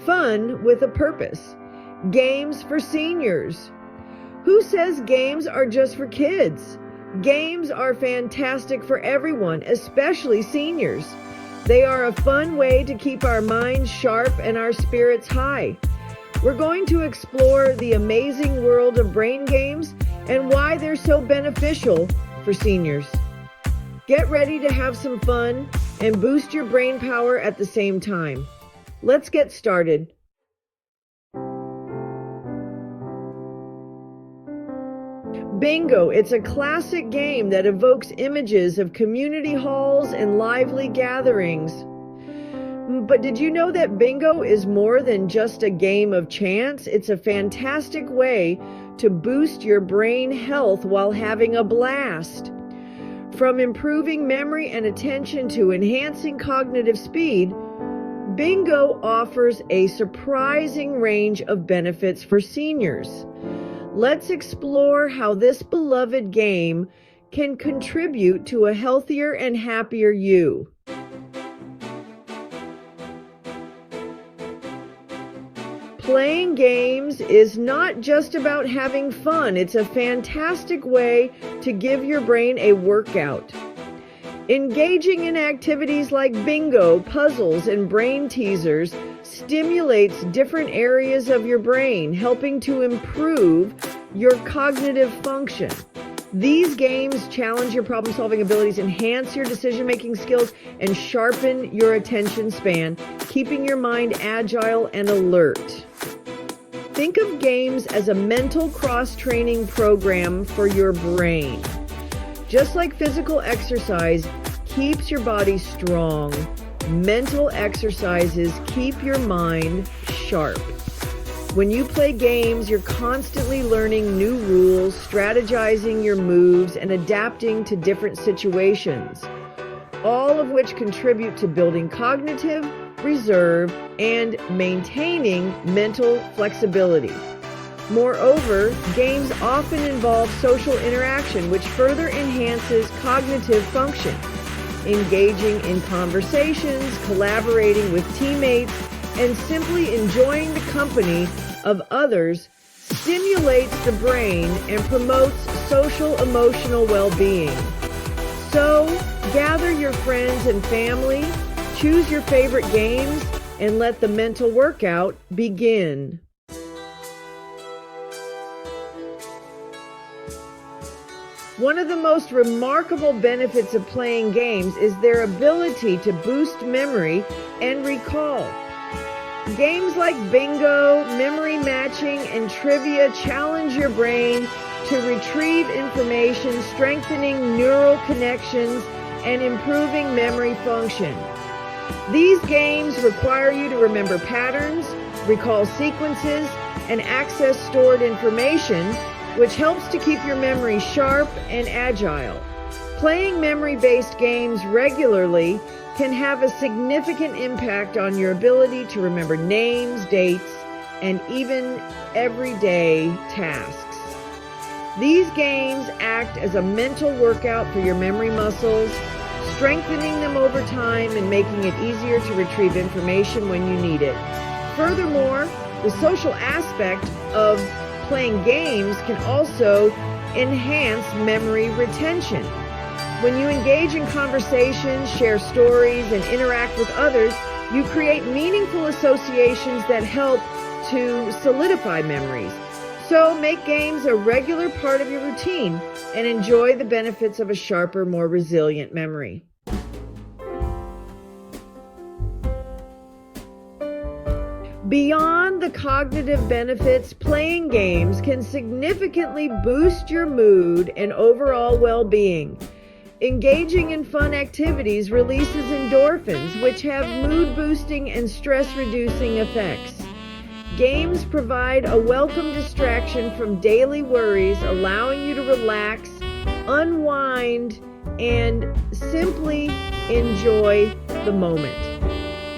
Fun with a purpose. Games for seniors. Who says games are just for kids? Games are fantastic for everyone, especially seniors. They are a fun way to keep our minds sharp and our spirits high. We're going to explore the amazing world of brain games and why they're so beneficial for seniors. Get ready to have some fun and boost your brain power at the same time. Let's get started. Bingo. It's a classic game that evokes images of community halls and lively gatherings. But did you know that bingo is more than just a game of chance? It's a fantastic way to boost your brain health while having a blast. From improving memory and attention to enhancing cognitive speed, bingo offers a surprising range of benefits for seniors. Let's explore how this beloved game can contribute to a healthier and happier you. Playing games is not just about having fun. It's a fantastic way to give your brain a workout. Engaging in activities like bingo, puzzles, and brain teasers stimulates different areas of your brain, helping to improve your cognitive function. These games challenge your problem-solving abilities, enhance your decision-making skills, and sharpen your attention span, keeping your mind agile and alert. Think of games as a mental cross-training program for your brain. Just like physical exercise keeps your body strong, mental exercises keep your mind sharp. When you play games, you're constantly learning new rules, strategizing your moves, and adapting to different situations, all of which contribute to building cognitive reserve and maintaining mental flexibility. Moreover, games often involve social interaction, which further enhances cognitive function. Engaging in conversations, collaborating with teammates, and simply enjoying the company of others stimulates the brain and promotes social emotional well-being. So, gather your friends and family, choose your favorite games, and let the mental workout begin. One of the most remarkable benefits of playing games is their ability to boost memory and recall. Games like bingo, memory matching, and trivia challenge your brain to retrieve information, strengthening neural connections, and improving memory function. These games require you to remember patterns, recall sequences, and access stored information, which helps to keep your memory sharp and agile. Playing memory-based games regularly can have a significant impact on your ability to remember names, dates, and even everyday tasks. These games act as a mental workout for your memory muscles, strengthening them over time and making it easier to retrieve information when you need it. Furthermore, the social aspect of playing games can also enhance memory retention. When you engage in conversations, share stories, and interact with others, you create meaningful associations that help to solidify memories. So make games a regular part of your routine and enjoy the benefits of a sharper, more resilient memory. Beyond the cognitive benefits, playing games can significantly boost your mood and overall well-being. Engaging in fun activities releases endorphins, which have mood-boosting and stress-reducing effects. Games provide a welcome distraction from daily worries, allowing you to relax, unwind, and simply enjoy the moment.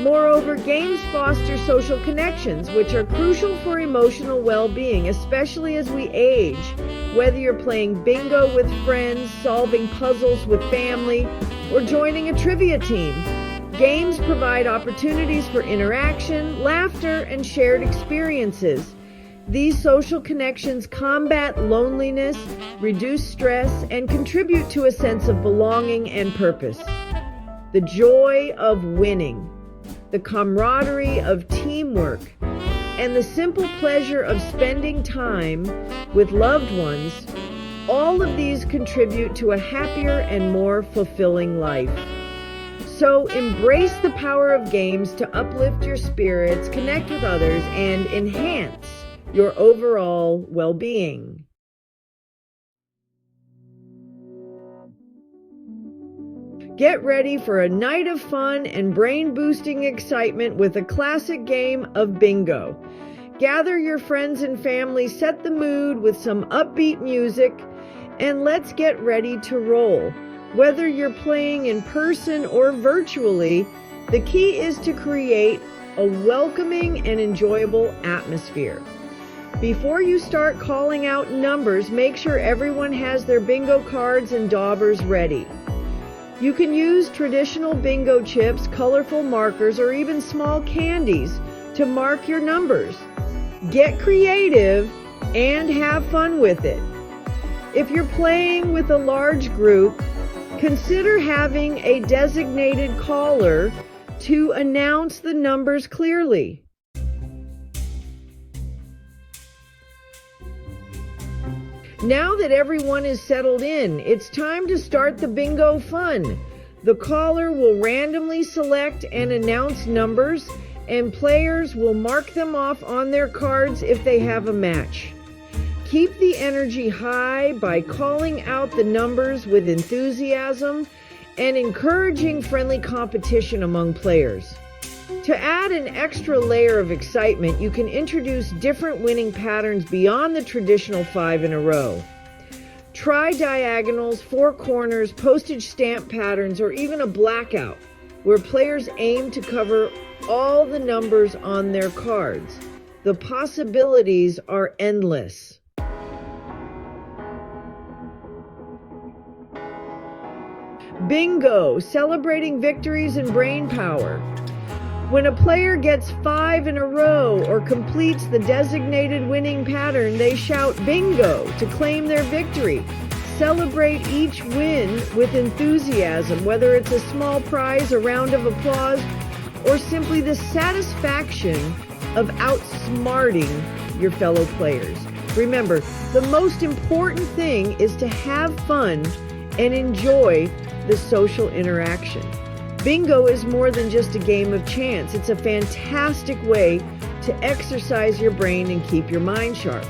Moreover, games foster social connections, which are crucial for emotional well-being, especially as we age. Whether you're playing bingo with friends, solving puzzles with family, or joining a trivia team, Games provide opportunities for interaction, laughter, and shared experiences. These social connections combat loneliness, reduce stress, and contribute to a sense of belonging and purpose. The joy of winning, the camaraderie of teamwork, and the simple pleasure of spending time with loved ones, all of these contribute to a happier and more fulfilling life. So embrace the power of games to uplift your spirits, connect with others, and enhance your overall well-being. Get ready for a night of fun and brain-boosting excitement with a classic game of bingo. Gather your friends and family, set the mood with some upbeat music, and let's get ready to roll. Whether you're playing in person or virtually, the key is to create a welcoming and enjoyable atmosphere. Before you start calling out numbers, make sure everyone has their bingo cards and daubers ready. You can use traditional bingo chips, colorful markers, or even small candies to mark your numbers. Get creative and have fun with it. If you're playing with a large group, consider having a designated caller to announce the numbers clearly. Now that everyone is settled in, it's time to start the bingo fun. The caller will randomly select and announce numbers, and players will mark them off on their cards if they have a match. Keep the energy high by calling out the numbers with enthusiasm and encouraging friendly competition among players. To add an extra layer of excitement, you can introduce different winning patterns beyond the traditional 5 in a row. Try diagonals, 4 corners, postage stamp patterns, or even a blackout, where players aim to cover all the numbers on their cards. The possibilities are endless. Bingo, celebrating victories and brain power. When a player gets 5 in a row or completes the designated winning pattern, they shout bingo to claim their victory. Celebrate each win with enthusiasm, whether it's a small prize, a round of applause, or simply the satisfaction of outsmarting your fellow players. Remember, the most important thing is to have fun and enjoy the social interaction. Bingo is more than just a game of chance. It's a fantastic way to exercise your brain and keep your mind sharp.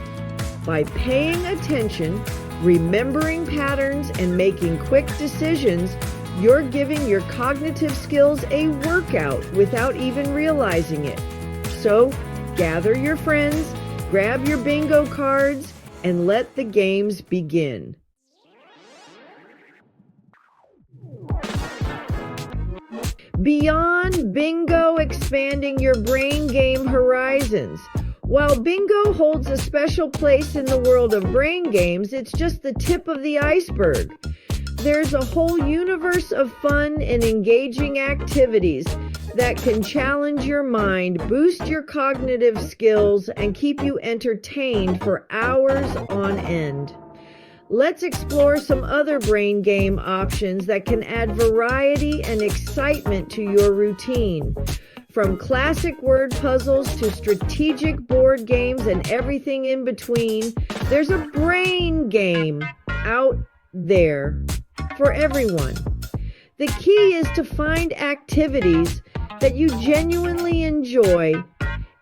By paying attention, remembering patterns, and making quick decisions, you're giving your cognitive skills a workout without even realizing it. So, gather your friends, grab your bingo cards, and let the games begin. Beyond bingo, expanding your brain game horizons. While bingo holds a special place in the world of brain games, it's just the tip of the iceberg. There's a whole universe of fun and engaging activities that can challenge your mind, boost your cognitive skills, and keep you entertained for hours on end. Let's explore some other brain game options that can add variety and excitement to your routine. From classic word puzzles to strategic board games and everything in between, there's a brain game out there for everyone. The key is to find activities that you genuinely enjoy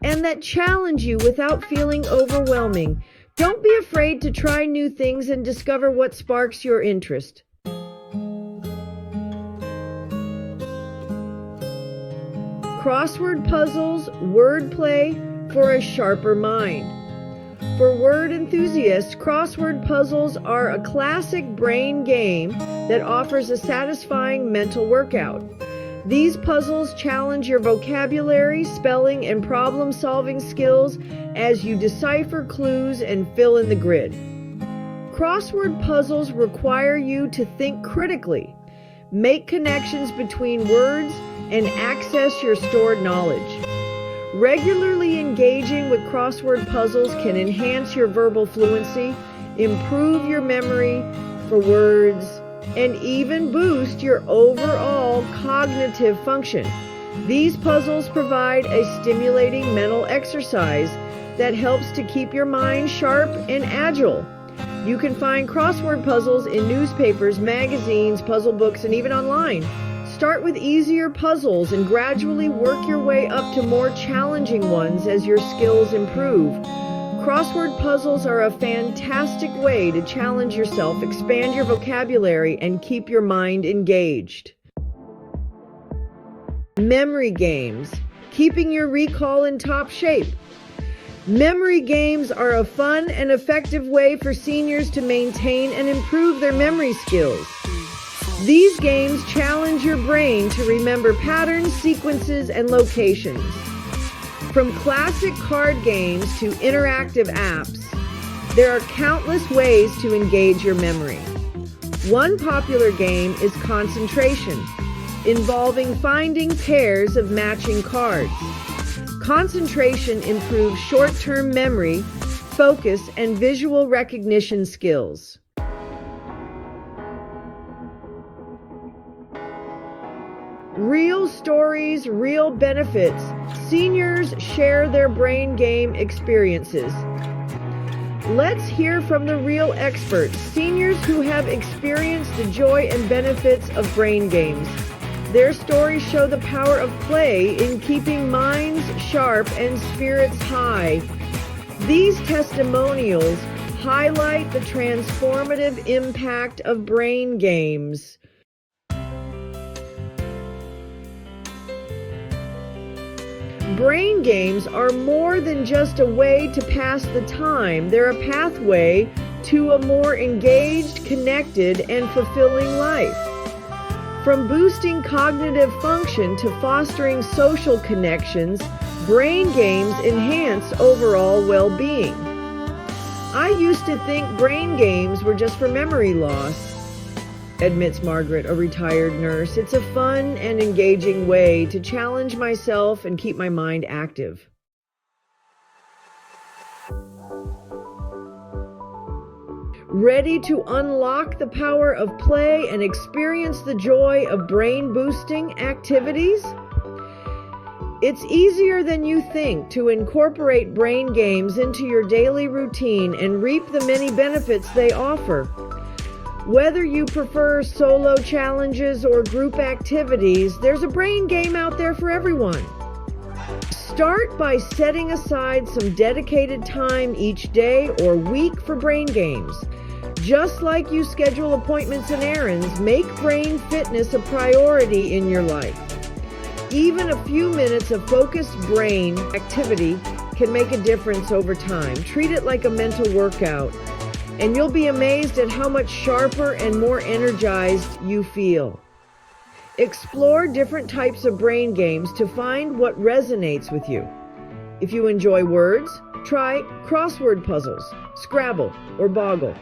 and that challenge you without feeling overwhelming. Don't be afraid to try new things and discover what sparks your interest. Crossword puzzles, wordplay for a sharper mind. For word enthusiasts, crossword puzzles are a classic brain game that offers a satisfying mental workout. These puzzles challenge your vocabulary, spelling, and problem-solving skills as you decipher clues and fill in the grid. Crossword puzzles require you to think critically, make connections between words, and access your stored knowledge. Regularly engaging with crossword puzzles can enhance your verbal fluency, improve your memory for words, and even boost your overall cognitive function. These puzzles provide a stimulating mental exercise that helps to keep your mind sharp and agile. You can find crossword puzzles in newspapers, magazines, puzzle books, and even online. Start with easier puzzles and gradually work your way up to more challenging ones as your skills improve. Crossword puzzles are a fantastic way to challenge yourself, expand your vocabulary, and keep your mind engaged. Memory games, keeping your recall in top shape. Memory games are a fun and effective way for seniors to maintain and improve their memory skills. These games challenge your brain to remember patterns, sequences, and locations. From classic card games to interactive apps, there are countless ways to engage your memory. One popular game is concentration, involving finding pairs of matching cards. Concentration improves short-term memory, focus, and visual recognition skills. Real stories, real benefits. Seniors share their brain game experiences. Let's hear from the real experts, seniors who have experienced the joy and benefits of brain games. Their stories show the power of play in keeping minds sharp and spirits high. These testimonials highlight the transformative impact of brain games. Brain games are more than just a way to pass the time. They're a pathway to a more engaged, connected, and fulfilling life. From boosting cognitive function to fostering social connections, brain games enhance overall well-being. I used to think brain games were just for memory loss, admits Margaret, a retired nurse. It's a fun and engaging way to challenge myself and keep my mind active. Ready to unlock the power of play and experience the joy of brain-boosting activities? It's easier than you think to incorporate brain games into your daily routine and reap the many benefits they offer. Whether you prefer solo challenges or group activities, there's a brain game out there for everyone. Start by setting aside some dedicated time each day or week for brain games. Just like you schedule appointments and errands, make brain fitness a priority in your life. Even a few minutes of focused brain activity can make a difference over time. Treat it like a mental workout, and you'll be amazed at how much sharper and more energized you feel. Explore different types of brain games to find what resonates with you. If you enjoy words, try crossword puzzles, Scrabble, or Boggle.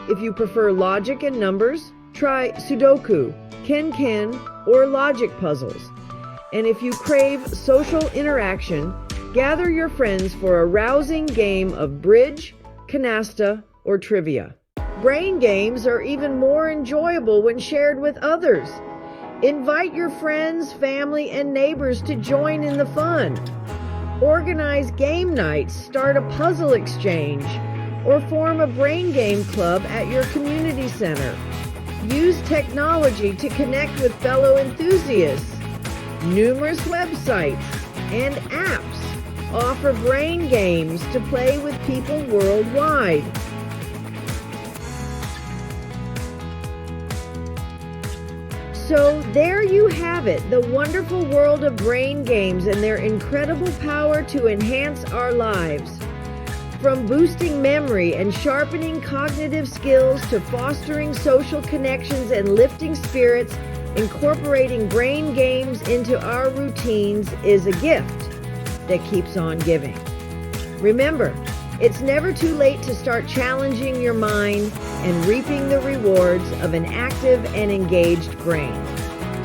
If you prefer logic and numbers, try Sudoku, Ken, or logic puzzles. And if you crave social interaction, gather your friends for a rousing game of bridge, canasta, or trivia. Brain games are even more enjoyable when shared with others. Invite your friends, family, and neighbors to join in the fun. Organize game nights, start a puzzle exchange, or form a brain game club at your community center. Use technology to connect with fellow enthusiasts. Numerous websites and apps offer brain games to play with people worldwide. So there you have it, the wonderful world of brain games and their incredible power to enhance our lives. From boosting memory and sharpening cognitive skills to fostering social connections and lifting spirits, incorporating brain games into our routines is a gift that keeps on giving. Remember, it's never too late to start challenging your mind and reaping the rewards of an active and engaged brain.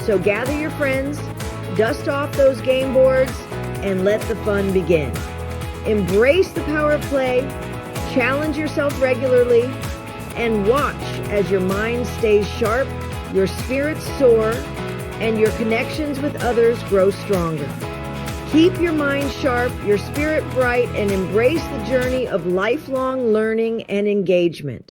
So gather your friends, Dust off those game boards and let the fun begin. Embrace the power of play, challenge yourself regularly, and watch as your mind stays sharp, your spirits soar, and your connections with others grow stronger. Keep your mind sharp, your spirit bright, and embrace the journey of lifelong learning and engagement.